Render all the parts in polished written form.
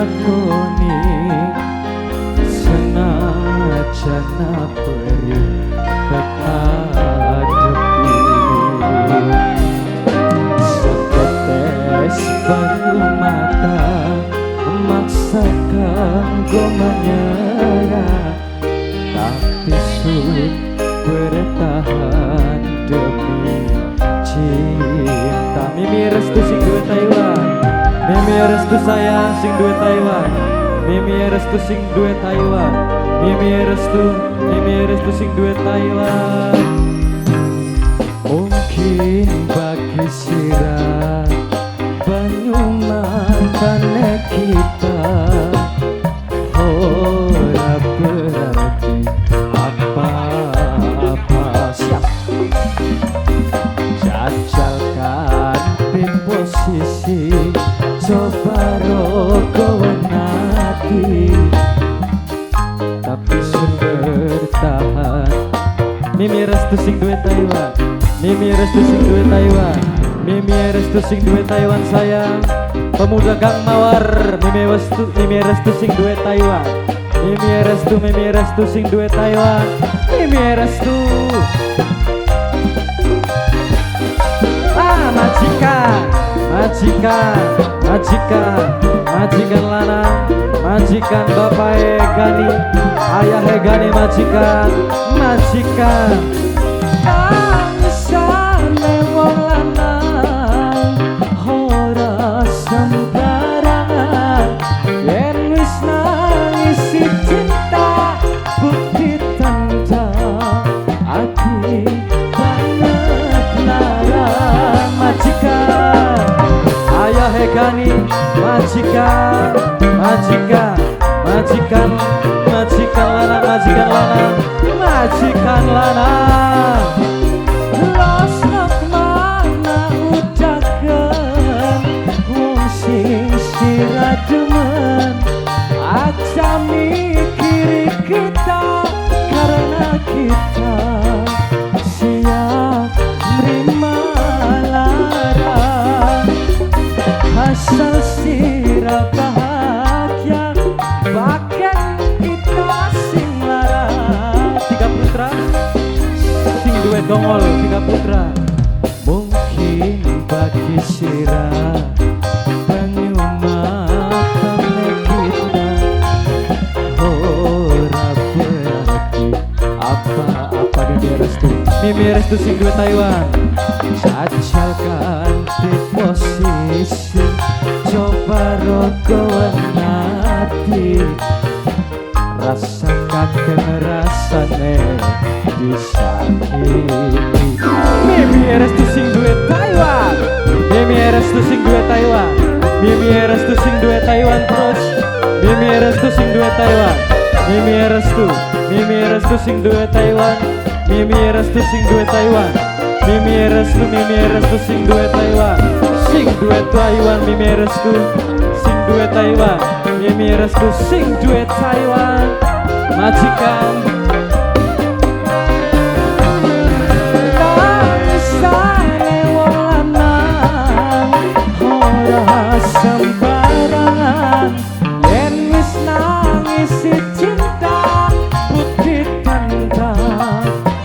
lakoni senajan peri tekadepi setetes baru mata memaksakan gue menyerah tapi sun bertahan demi cinta. Mimi restu sing duwe Taiwan, Mimi restu sayang sing duwe Taiwan, Mimi restu sing duwe Taiwan, Mimi restu sing duwe Taiwan. Mungkin bagi sirah banyu matane kita ora berarti apa-apa. Siap jajalkan di posisi coba rogo nanti tapi bertahan. Mimi restu sing duwe Taiwan, Mimi restu sing duwe Taiwan, Mimi restu sing duwe Taiwan sayang. Pemuda Gang Mawar, Mimi restu sing duwe Taiwan, Mimi restu sing duwe Taiwan, Mimi restu. Majikan lanang, majikan bapak Gani, ayah Gani, majikan angsane wong lanang ora sembarangan yen wis nangisi cinta bukti tanda ati banget larang. Majikan ayah Gani, majikan lanang los nok mana udaken wong sing sira demen aja mikiri kita karena kita siap nerima larang asal sira bahagia bahkan kita sing larang. Tiga putra sing duwe dongol, tiga putra. Mungkin bagi sira banyu matane kita ora berarti apa-apa. Mimi restu sing duwe Taiwan, jajalkan di posisi coba rogo nanti rasakan rasane disakiti. Mimi restu sing duwe Taiwan, Mimi restu sing duwe Taiwan, Mimi restu sing duwe Taiwan terus. Mimi restu sing duwe Taiwan, Mimi restu sing duwe Taiwan, Mimi restu sing duwe Taiwan, Mimi restu sing duwe Taiwan, sing duwe Taiwan. Mimi restu sing duwe Taiwan, Mimi restu sing duwe Taiwan. Majikan nangsane wong lanang ora sembarangan yen wis nangisi cinta bukti tanda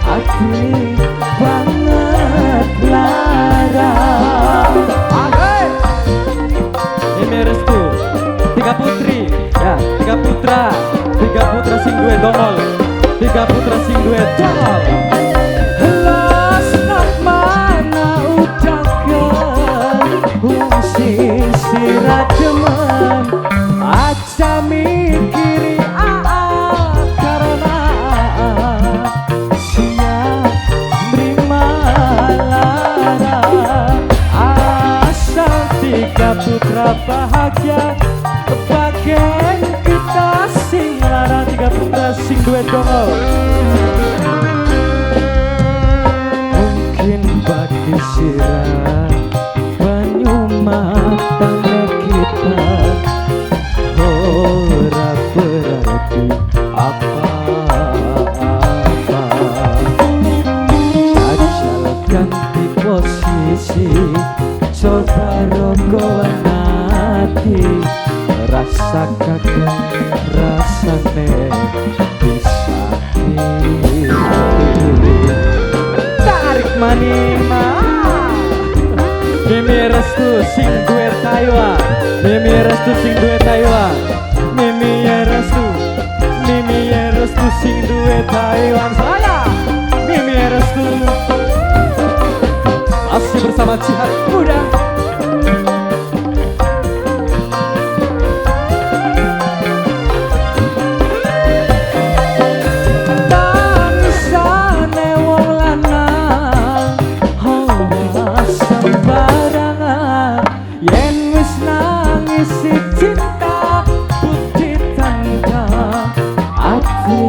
ati banget larang. Mimi restu tiga putri ya, tiga putra sing duwe dongol, tiga putra sing duwe dongol. Los nak mana udaken wong sing sira demen aja mikiri karena siap nerima larang asal tiga putra bahagia kebagian kita sing lara. Tiga putra sing duwe dongol. Mungkin bagi sira banyu matane kita ora berarti apa-apa. Jajalkan di posisi coba rogo nanti rasa kagak rasane disakiti tarik manima Mimi restu sing duwe Taiwan Mimi restu sing duwe Taiwan Mimi restu sing duwe Taiwan saya Mimi restu masih bersama Jihad Muda si cinta putih tanda hati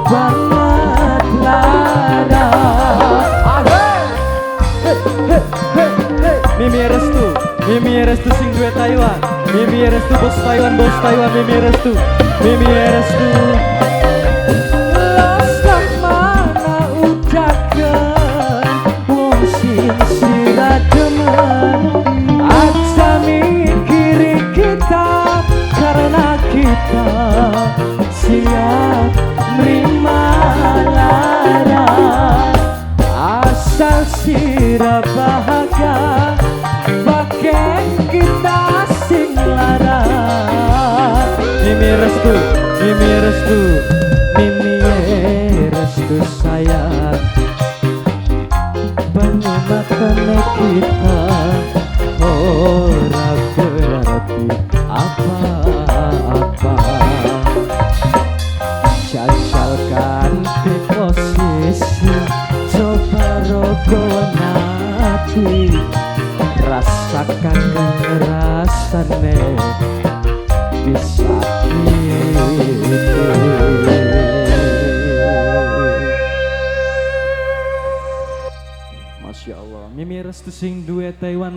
banget lara Mimi restu sing duwe Taiwan Mimi restu bos Taiwan Mimi restu Losak mana ujakan wong sing sira demen aja mikiri kita karena kita siap nerima lara asal sira bahagia pakai kita sing lara Mimi restu sayang banyaknya kita ora berarti apa-apa jajalkan di posisi coba rogo nanti rasakan rasane disakiti Masya Allah Mimi restu sing duwe Taiwan